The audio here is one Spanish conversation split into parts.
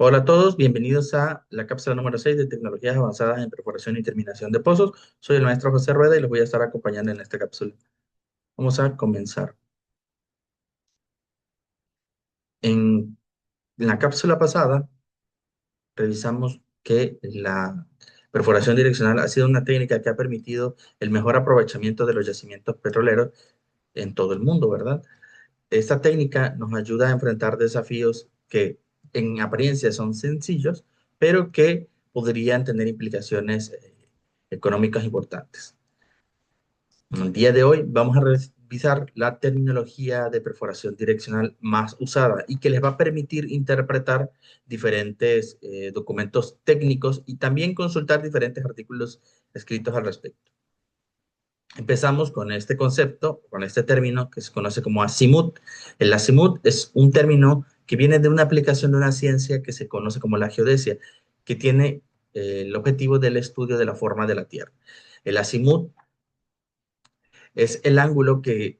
Hola a todos, bienvenidos a la cápsula número 6 de tecnologías avanzadas en perforación y terminación de pozos. Soy el maestro José Rueda y los voy a estar acompañando en esta cápsula. Vamos a comenzar. En la cápsula pasada revisamos que la perforación direccional ha sido una técnica que ha permitido el mejor aprovechamiento de los yacimientos petroleros en todo el mundo, ¿verdad? Esta técnica nos ayuda a enfrentar desafíos que en apariencia son sencillos, pero que podrían tener implicaciones económicas importantes. En el día de hoy vamos a revisar la terminología de perforación direccional más usada y que les va a permitir interpretar diferentes documentos técnicos y también consultar diferentes artículos escritos al respecto. Empezamos con este concepto, con este término que se conoce como azimut. El azimut es un término que viene de una aplicación de una ciencia que se conoce como la geodesia, que tiene el objetivo del estudio de la forma de la Tierra. El azimut es el ángulo que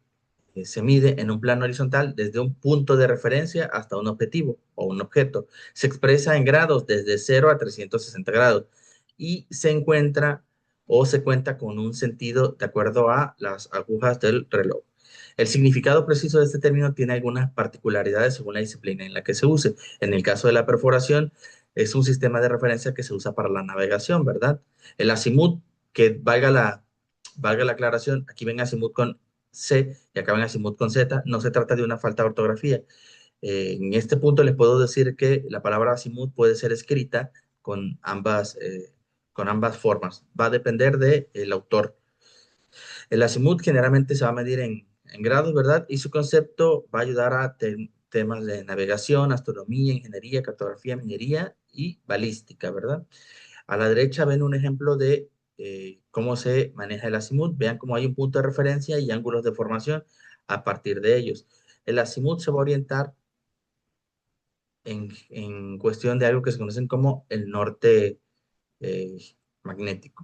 se mide en un plano horizontal desde un punto de referencia hasta un objetivo o un objeto. Se expresa en grados desde 0 a 360 grados y se encuentra o se cuenta con un sentido de acuerdo a las agujas del reloj. El significado preciso de este término tiene algunas particularidades según la disciplina en la que se use. En el caso de la perforación, es un sistema de referencia que se usa para la navegación, ¿verdad? El azimut, que valga la aclaración, aquí ven azimut con C y acá ven azimut con Z, no se trata de una falta de ortografía. En este punto les puedo decir que la palabra azimut puede ser escrita con ambas formas. Va a depender del autor. El azimut generalmente se va a medir en grados, ¿verdad? Y su concepto va a ayudar a temas de navegación, astronomía, ingeniería, cartografía, minería y balística, ¿verdad? A la derecha ven un ejemplo de cómo se maneja el azimut. Vean cómo hay un punto de referencia y ángulos de formación a partir de ellos. El azimut se va a orientar en cuestión de algo que se conocen como el norte eh, magnético.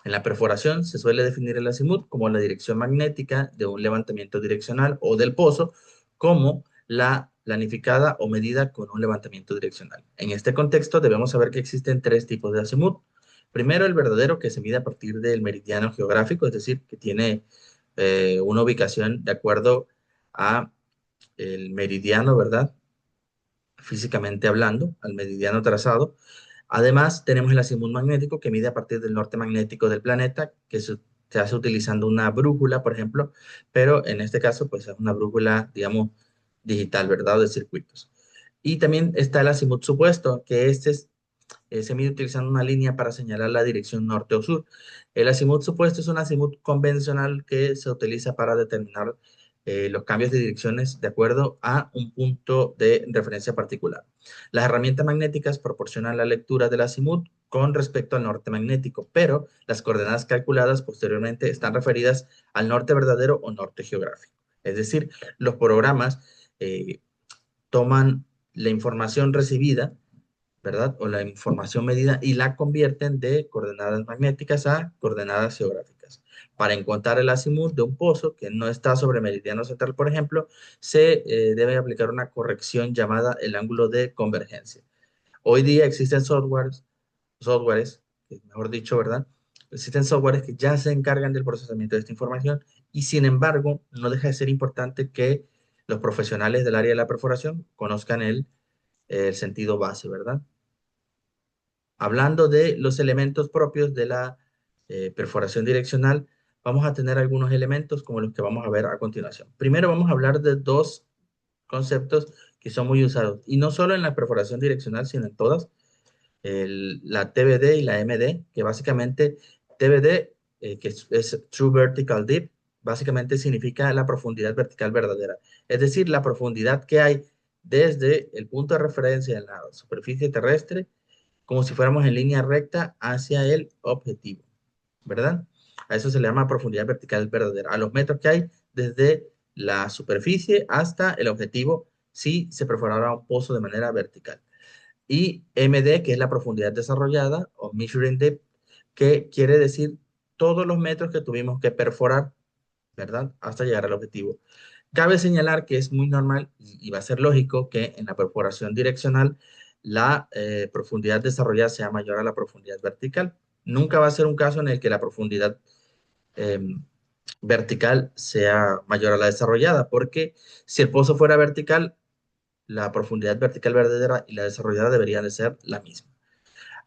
En la perforación se suele definir el azimut como la dirección magnética de un levantamiento direccional o del pozo, como la planificada o medida con un levantamiento direccional. En este contexto debemos saber que existen tres tipos de azimut. Primero, el verdadero, que se mide a partir del meridiano geográfico, es decir, que tiene una ubicación de acuerdo a el meridiano, ¿verdad? Físicamente hablando, al meridiano trazado. Además, tenemos el azimut magnético que mide a partir del norte magnético del planeta, que se hace utilizando una brújula, por ejemplo, pero en este caso, pues es una brújula, digamos, digital, ¿verdad? O de circuitos. Y también está el azimut supuesto, que se mide utilizando una línea para señalar la dirección norte o sur. El azimut supuesto es un azimut convencional que se utiliza para determinar los cambios de direcciones de acuerdo a un punto de referencia particular. Las herramientas magnéticas proporcionan la lectura del azimut con respecto al norte magnético, pero las coordenadas calculadas posteriormente están referidas al norte verdadero o norte geográfico. Es decir, los programas eh, toman la información recibida, ¿verdad? O la información medida y la convierten de coordenadas magnéticas a coordenadas geográficas. Para encontrar el azimut de un pozo que no está sobre meridiano central, por ejemplo, se debe aplicar una corrección llamada el ángulo de convergencia. Hoy día existen softwares, mejor dicho, ¿verdad? Existen softwares que ya se encargan del procesamiento de esta información y sin embargo no deja de ser importante que los profesionales del área de la perforación conozcan el sentido base, ¿verdad? Hablando de los elementos propios de la perforación direccional, vamos a tener algunos elementos como los que vamos a ver a continuación. Primero vamos a hablar de dos conceptos que son muy usados, y no solo en la perforación direccional, sino en todas, la TVD y la MD, que básicamente TVD, que es True Vertical Depth, básicamente significa la profundidad vertical verdadera, es decir, la profundidad que hay desde el punto de referencia en la superficie terrestre como si fuéramos en línea recta hacia el objetivo, ¿verdad? A eso se le llama profundidad vertical verdadera, a los metros que hay desde la superficie hasta el objetivo si se perforara un pozo de manera vertical. Y MD, que es la profundidad desarrollada, o Measuring Depth, que quiere decir todos los metros que tuvimos que perforar, ¿verdad? Hasta llegar al objetivo. Cabe señalar que es muy normal y va a ser lógico que en la perforación direccional la profundidad desarrollada sea mayor a la profundidad vertical. Nunca va a ser un caso en el que la profundidad em, vertical sea mayor a la desarrollada, porque si el pozo fuera vertical, la profundidad vertical verdadera y la desarrollada deberían de ser la misma.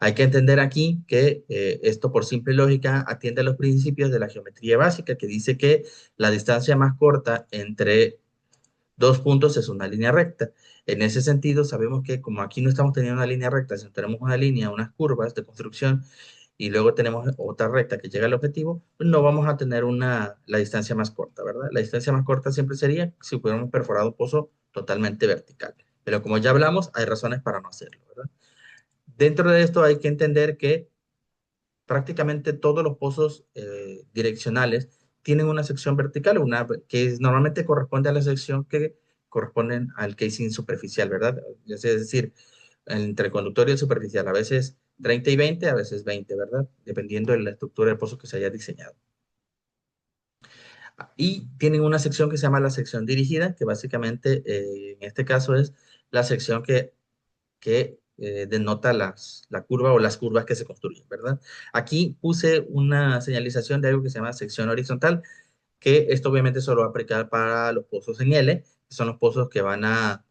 Hay que entender aquí que esto por simple lógica atiende a los principios de la geometría básica, que dice que la distancia más corta entre dos puntos es una línea recta. En ese sentido, sabemos que como aquí no estamos teniendo una línea recta, sino tenemos una línea, unas curvas de construcción, y luego tenemos otra recta que llega al objetivo, pues no vamos a tener la distancia más corta, ¿verdad? La distancia más corta siempre sería si hubiéramos perforado un pozo totalmente vertical. Pero como ya hablamos, hay razones para no hacerlo, ¿verdad? Dentro de esto hay que entender que prácticamente todos los pozos direccionales tienen una sección vertical, normalmente corresponde a la sección que corresponden al casing superficial, ¿verdad? Es decir, entre el conductor y el superficial, a veces 30 y 20, a veces 20, ¿verdad? Dependiendo de la estructura del pozo que se haya diseñado. Y tienen una sección que se llama la sección dirigida, que básicamente en este caso es la sección que denota la curva o las curvas que se construyen, ¿verdad? Aquí puse una señalización de algo que se llama sección horizontal, que esto obviamente solo va a aplicar para los pozos en L, que son los pozos que van a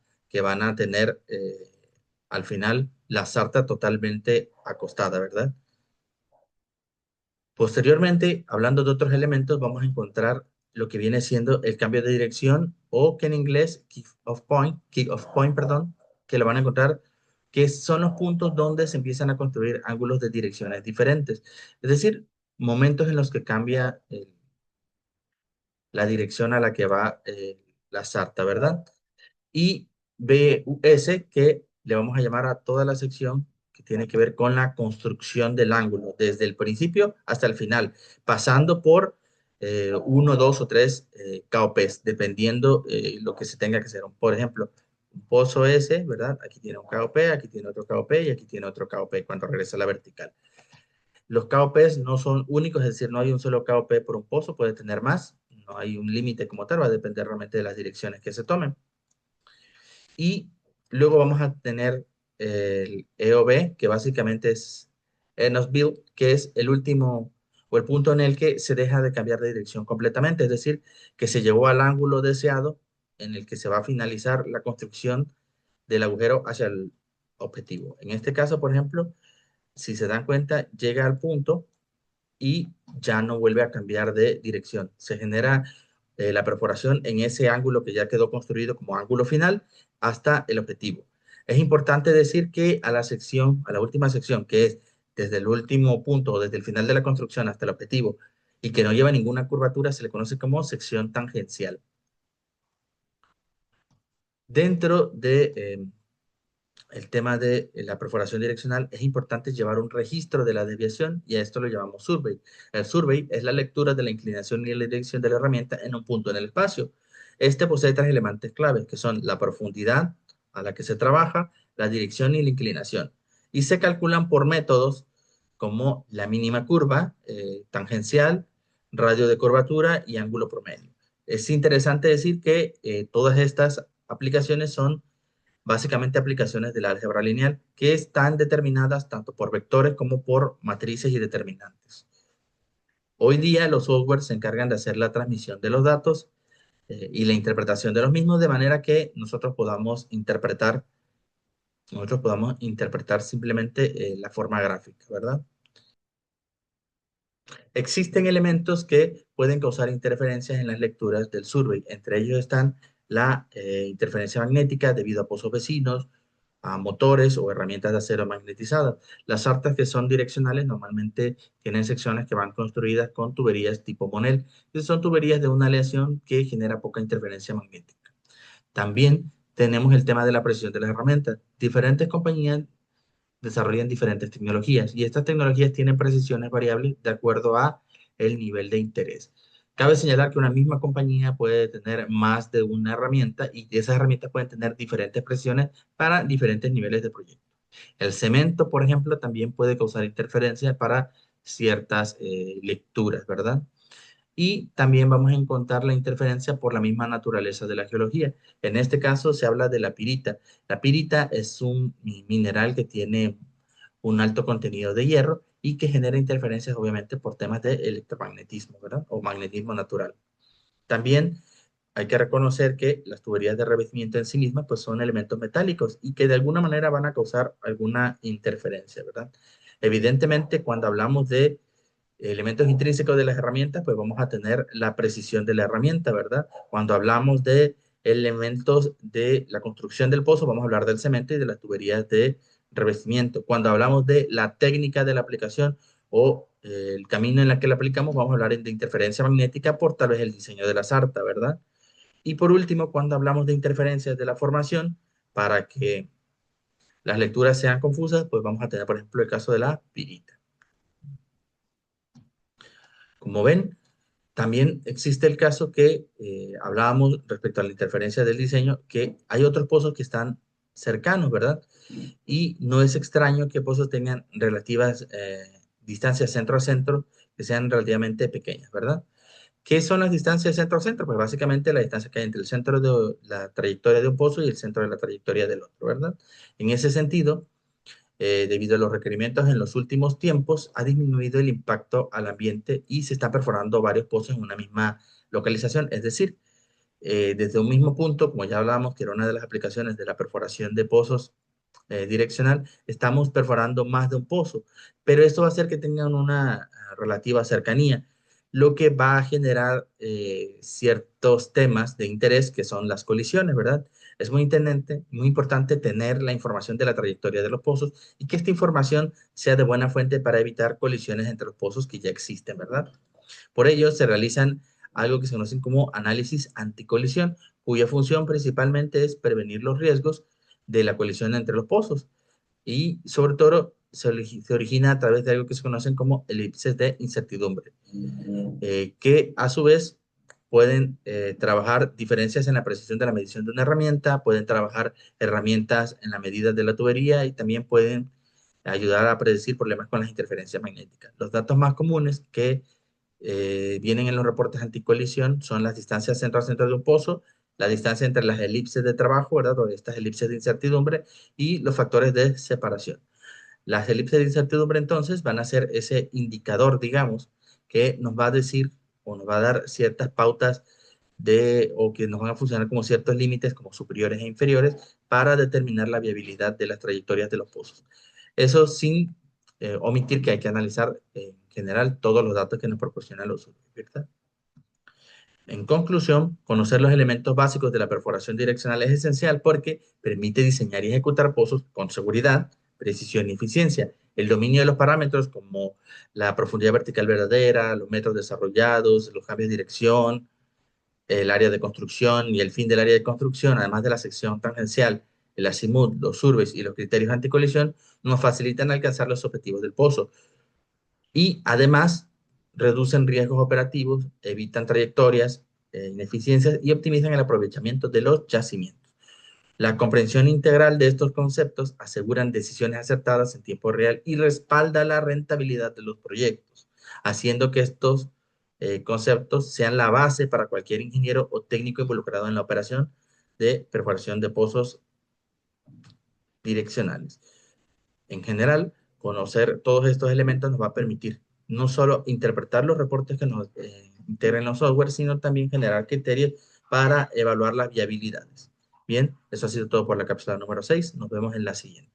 tener al final la sarta totalmente acostada, ¿verdad? Posteriormente, hablando de otros elementos, vamos a encontrar lo que viene siendo el cambio de dirección o que en inglés kick-off point, perdón, que lo van a encontrar, que son los puntos donde se empiezan a construir ángulos de direcciones diferentes. Es decir, momentos en los que cambia la dirección a la que va la sarta, ¿verdad? Y BUS, que le vamos a llamar a toda la sección que tiene que ver con la construcción del ángulo, desde el principio hasta el final, pasando por uno, dos o tres KOPs, dependiendo lo que se tenga que hacer. Por ejemplo, un pozo S, ¿verdad? Aquí tiene un KOP, aquí tiene otro KOP y aquí tiene otro KOP cuando regresa a la vertical. Los KOPs no son únicos, es decir, no hay un solo KOP por un pozo, puede tener más, no hay un límite como tal, va a depender realmente de las direcciones que se tomen. Y luego vamos a tener el EOB, que básicamente es End of Build, que es el último o el punto en el que se deja de cambiar de dirección completamente, es decir, que se llegó al ángulo deseado en el que se va a finalizar la construcción del agujero hacia el objetivo. En este caso, por ejemplo, si se dan cuenta, llega al punto y ya no vuelve a cambiar de dirección. Se genera la perforación en ese ángulo que ya quedó construido como ángulo final hasta el objetivo. Es importante decir que a la última sección, que es desde el último punto, desde el final de la construcción hasta el objetivo, y que no lleva ninguna curvatura, se le conoce como sección tangencial. Dentro de el tema de la perforación direccional, es importante llevar un registro de la desviación y a esto lo llamamos survey. El survey es la lectura de la inclinación y la dirección de la herramienta en un punto en el espacio. Este posee tres elementos claves, que son la profundidad a la que se trabaja, la dirección y la inclinación. Y se calculan por métodos como la mínima curva, tangencial, radio de curvatura y ángulo promedio. Es interesante decir que todas estas aplicaciones son básicamente aplicaciones del álgebra lineal que están determinadas tanto por vectores como por matrices y determinantes. Hoy día los softwares se encargan de hacer la transmisión de los datos y la interpretación de los mismos de manera que nosotros podamos interpretar simplemente la forma gráfica, ¿verdad? Existen elementos que pueden causar interferencias en las lecturas del survey. Entre ellos están la interferencia magnética debido a pozos vecinos, a motores o herramientas de acero magnetizadas. Las sartas que son direccionales normalmente tienen secciones que van construidas con tuberías tipo Monel. Y son tuberías de una aleación que genera poca interferencia magnética. También tenemos el tema de la precisión de las herramientas. Diferentes compañías desarrollan diferentes tecnologías y estas tecnologías tienen precisiones variables de acuerdo a el nivel de interés. Cabe señalar que una misma compañía puede tener más de una herramienta y esas herramientas pueden tener diferentes presiones para diferentes niveles de proyecto. El cemento, por ejemplo, también puede causar interferencias para ciertas lecturas, ¿verdad? Y también vamos a encontrar la interferencia por la misma naturaleza de la geología. En este caso se habla de la pirita. La pirita es un mineral que tiene un alto contenido de hierro y que genera interferencias obviamente por temas de electromagnetismo, ¿verdad? O magnetismo natural. También hay que reconocer que las tuberías de revestimiento en sí mismas pues son elementos metálicos y que de alguna manera van a causar alguna interferencia, ¿verdad? Evidentemente, cuando hablamos de elementos intrínsecos de las herramientas, pues vamos a tener la precisión de la herramienta, ¿verdad? Cuando hablamos de elementos de la construcción del pozo, vamos a hablar del cemento y de las tuberías de revestimiento. Cuando hablamos de la técnica de la aplicación o el camino en el que la aplicamos, vamos a hablar de interferencia magnética por tal vez el diseño de la sarta, ¿verdad? Y por último, cuando hablamos de interferencias de la formación, para que las lecturas sean confusas, pues vamos a tener, por ejemplo, el caso de la pirita. Como ven, también existe el caso que hablábamos respecto a la interferencia del diseño, que hay otros pozos que están cercanos, ¿verdad? Y no es extraño que pozos tengan relativas distancias centro a centro que sean relativamente pequeñas, ¿verdad? ¿Qué son las distancias centro a centro? Pues básicamente la distancia que hay entre el centro de la trayectoria de un pozo y el centro de la trayectoria del otro, ¿verdad? En ese sentido, debido a los requerimientos en los últimos tiempos, ha disminuido el impacto al ambiente y se está perforando varios pozos en una misma localización. Es decir, desde un mismo punto, como ya hablábamos, que era una de las aplicaciones de la perforación de pozos direccional, estamos perforando más de un pozo, pero esto va a hacer que tengan una relativa cercanía, lo que va a generar ciertos temas de interés que son las colisiones, ¿verdad? Es muy importante tener la información de la trayectoria de los pozos y que esta información sea de buena fuente para evitar colisiones entre los pozos que ya existen, ¿verdad? Por ello, se realizan algo que se conocen como análisis anticolisión, cuya función principalmente es prevenir los riesgos de la colisión entre los pozos y sobre todo se origina a través de algo que se conocen como elipses de incertidumbre, que a su vez pueden trabajar diferencias en la precisión de la medición de una herramienta, pueden trabajar herramientas en la medida de la tubería y también pueden ayudar a predecir problemas con las interferencias magnéticas. Los datos más comunes que vienen en los reportes anticolisión son las distancias centro a centro de un pozo, la distancia entre las elipses de trabajo, ¿verdad? O estas elipses de incertidumbre y los factores de separación. Las elipses de incertidumbre entonces van a ser ese indicador, digamos, que nos va a decir o nos va a dar ciertas pautas o que nos van a funcionar como ciertos límites como superiores e inferiores para determinar la viabilidad de las trayectorias de los pozos. Eso sin omitir que hay que analizar en general todos los datos que nos proporcionan los usuarios, ¿verdad? En conclusión, conocer los elementos básicos de la perforación direccional es esencial porque permite diseñar y ejecutar pozos con seguridad, precisión y eficiencia. El dominio de los parámetros como la profundidad vertical verdadera, los metros desarrollados, los cambios de dirección, el área de construcción y el fin del área de construcción, además de la sección tangencial, el azimut, los surveys y los criterios anticolisión, nos facilitan alcanzar los objetivos del pozo y además reducen riesgos operativos, evitan trayectorias, ineficiencias y optimizan el aprovechamiento de los yacimientos. La comprensión integral de estos conceptos aseguran decisiones acertadas en tiempo real y respalda la rentabilidad de los proyectos, haciendo que estos conceptos sean la base para cualquier ingeniero o técnico involucrado en la operación de perforación de pozos direccionales. En general, conocer todos estos elementos nos va a permitir no solo interpretar los reportes que nos integran los software, sino también generar criterios para evaluar las viabilidades. Bien, eso ha sido todo por la cápsula número 6. Nos vemos en la siguiente.